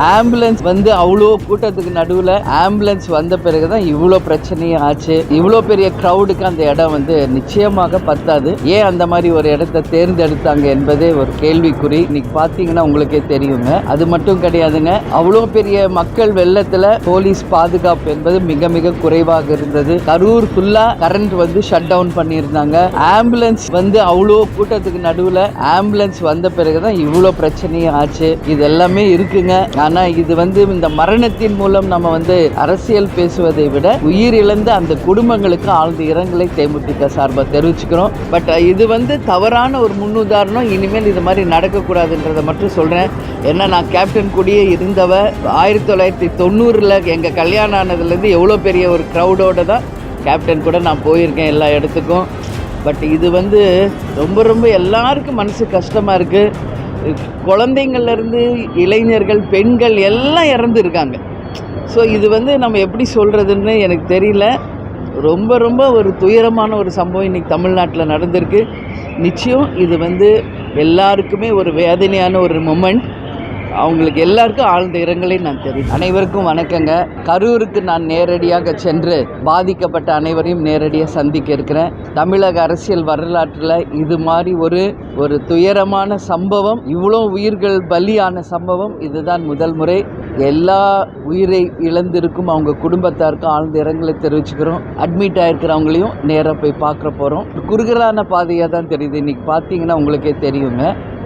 Ambulance வந்து அவ்வளோ கூட்டத்துக்கு நடுவில் ஆம்புலன்ஸ் வந்த பிறகு தான் இவ்வளோ பிரச்சனையும் ஆச்சு. இவ்வளோ பெரிய க்ரௌடுக்கு அந்த இடம் வந்து நிச்சயமாக பத்தாது. ஏன் அந்த மாதிரி ஒரு இடத்த தேர்ந்தெடுத்தாங்க என்பதே ஒரு கேள்விக்குறி. இன்னைக்கு பார்த்தீங்கன்னா உங்களுக்கே தெரியுங்க. அது மட்டும் கிடையாதுங்க, அவ்வளோ பெரிய மக்கள் வெள்ளத்தில் போலீஸ் பாதுகாப்பு என்பது மிக மிக குறைவாக இருந்தது. கரூர் ஃபுல்லா கரண்ட் வந்து ஷட் டவுன் பண்ணியிருந்தாங்க. ஆம்புலன்ஸ் வந்து அவ்வளோ கூட்டத்துக்கு நடுவில் ஆம்புலன்ஸ் வந்த பிறகு தான் இவ்வளோ பிரச்சனையும் ஆச்சு. இது எல்லாமே இருக்குங்க. ஆனால் இது வந்து இந்த மரணத்தின் மூலம் நம்ம வந்து அரசியல் பேசுவதை விட உயிரிழந்த அந்த குடும்பங்களுக்கு ஆழ்ந்த இரங்கலை தேமுதிக சார்பாக தெரிவிச்சுக்கிறோம். பட் இது வந்து தவறான ஒரு முன்னுதாரணம். இனிமேல் இது மாதிரி நடக்கக்கூடாதுன்றதை மட்டும் சொல்கிறேன். ஏன்னா நான் கேப்டன் கூடயே இருந்தவ 1990 எங்கள் கல்யாணம் ஆனதுலேருந்து எவ்வளோ பெரிய ஒரு க்ரௌடோடு தான் கேப்டன் கூட நான் போயிருக்கேன் எல்லா இடத்துக்கும். பட் இது வந்து ரொம்ப ரொம்ப எல்லாருக்கும் மனசு கஷ்டமாக இருக்குது. குழந்தைங்கள்லேருந்து இளைஞர்கள், பெண்கள் எல்லாம் இறந்துருக்காங்க. ஸோ இது வந்து நம்ம எப்படி சொல்கிறதுன்னு எனக்கு தெரியல. ரொம்ப ரொம்ப ஒரு துயரமான ஒரு சம்பவம் இன்றைக்கி தமிழ்நாட்டில் நடந்திருக்கு. நிச்சயம் இது வந்து எல்லாருக்குமே ஒரு வேதனையான ஒரு மொமெண்ட். அவங்களுக்கு எல்லாருக்கும் ஆழ்ந்த இரங்கலை நான் தெரியும். அனைவருக்கும் வணக்கங்க. கரூருக்கு நான் நேரடியாக சென்று பாதிக்கப்பட்ட அனைவரையும் நேரடியாக சந்திக்க இருக்கிறேன். தமிழக அரசியல் வரலாற்றில் இது மாதிரி ஒரு துயரமான சம்பவம், இவ்வளோ உயிர்கள் பலியான சம்பவம் இதுதான் முதல் முறை. எல்லா உயிரை இழந்திருக்கும் அவங்க குடும்பத்தாருக்கும் ஆழ்ந்த இரங்கலை தெரிவிச்சுக்கிறோம். அட்மிட் ஆகிருக்கிறவங்களையும் நேராக போய் பார்க்குற போகிறோம். குறுகலான பாதையாக தான் தெரியுது. இன்றைக்கி பார்த்தீங்கன்னா உங்களுக்கே தெரியுங்க.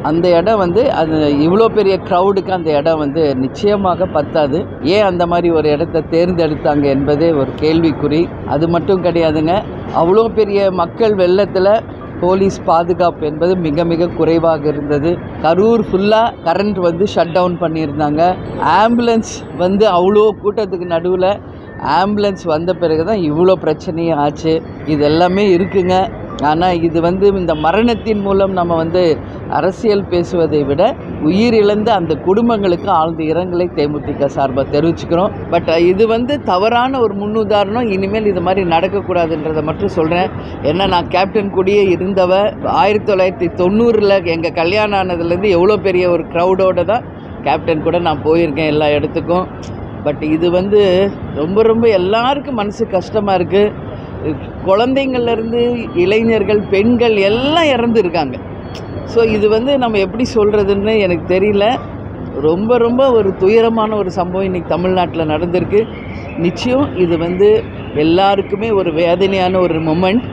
அந்த இடம் வந்து அது இவ்வளோ பெரிய க்ரௌடுக்கு அந்த இடம் வந்து நிச்சயமாக பத்தாது. ஏன் அந்த மாதிரி ஒரு இடத்த தேர்ந்தெடுத்தாங்க என்பதே ஒரு கேள்விக்குறி. அது மட்டும் கிடையாதுங்க, அவ்வளோ பெரிய மக்கள் வெள்ளத்தில் போலீஸ் பாதுகாப்பு என்பது மிக மிக குறைவாக இருந்தது. கரூர் ஃபுல்லாக கரண்ட் வந்து ஷட் டவுன் பண்ணியிருந்தாங்க. ஆம்புலன்ஸ் வந்து அவ்வளோ கூட்டத்துக்கு நடுவில் ஆம்புலன்ஸ் வந்த பிறகு தான் இவ்வளோ பிரச்சனையும் ஆச்சு. இது எல்லாமே இருக்குங்க. ஆனால் இது வந்து இந்த மரணத்தின் மூலம் நம்ம வந்து அரசியல் பேசுவதை விட உயிரிழந்த அந்த குடும்பங்களுக்கு ஆழ்ந்த இரங்கலை தேமுதிக சார்பாக தெரிவிச்சுக்கிறோம். பட் இது வந்து தவறான ஒரு முன்னுதாரணம். இனிமேல் இது மாதிரி நடக்கக்கூடாதுன்றதை மட்டும் சொல்கிறேன். ஏன்னா நான் கேப்டன் கூடயே இருந்தவ 1990 எங்கள் கல்யாணம் ஆனதுலேருந்து எவ்வளோ பெரிய ஒரு க்ரௌடோடு தான் கேப்டன் கூட நான் போயிருக்கேன் எல்லா இடத்துக்கும். பட் இது வந்து ரொம்ப ரொம்ப எல்லாருக்கும் மனசு கஷ்டமாக இருக்குது. குழந்தைங்கள்லேருந்து இளைஞர்கள், பெண்கள் எல்லாம் இறந்துருக்காங்க. ஸோ இது வந்து நம்ம எப்படி சொல்கிறதுன்னு எனக்கு தெரியல. ரொம்ப ரொம்ப ஒரு துயரமான ஒரு சம்பவம் இன்றைக்கி தமிழ்நாட்டில் நடந்திருக்கு. நிச்சயம் இது வந்து எல்லாருக்குமே ஒரு வேதனையான ஒரு மொமெண்ட்.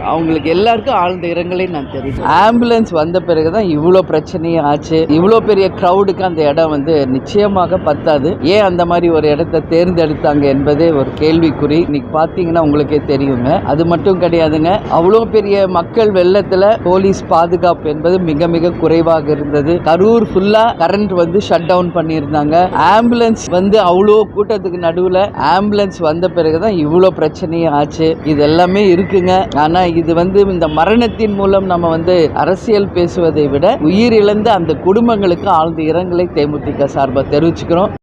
அவங்களுக்கு எல்லாருக்கும் ஆழ்ந்த இரங்கலை நான் தெரியும். ஆம்புலன்ஸ் வந்த பிறகு தான் இவ்வளோ பிரச்சனையும் ஆச்சு. இவ்வளோ பெரிய க்ரௌடுக்கு அந்த இடம் வந்து நிச்சயமாக பத்தாது. ஏன் அந்த மாதிரி ஒரு இடத்த தேர்ந்தெடுத்தாங்க என்பதே ஒரு கேள்விக்குறி. இன்னைக்கு பார்த்தீங்கன்னா உங்களுக்கே தெரியுங்க. அது மட்டும் கிடையாதுங்க, அவ்வளோ பெரிய மக்கள் வெள்ளத்தில் போலீஸ் பாதுகாப்பு என்பது மிக மிக குறைவாக இருந்தது. கரூர் ஃபுல்லாக கரண்ட் வந்து ஷட் டவுன் பண்ணியிருந்தாங்க. ஆம்புலன்ஸ் வந்து அவ்வளோ கூட்டத்துக்கு நடுவில் ஆம்புலன்ஸ் வந்த பிறகு தான் இவ்வளோ பிரச்சனையும் ஆச்சு. இது எல்லாமே இருக்குங்க. ஆனால் இது வந்து இந்த மரணத்தின் மூலம் நம்ம வந்து அரசியல் பேசுவதை விட உயிரிழந்த அந்த குடும்பங்களுக்கு ஆழ்ந்த இரங்கலை தேமுதிக சார்பாக தெரிவிச்சுக்கிறோம்.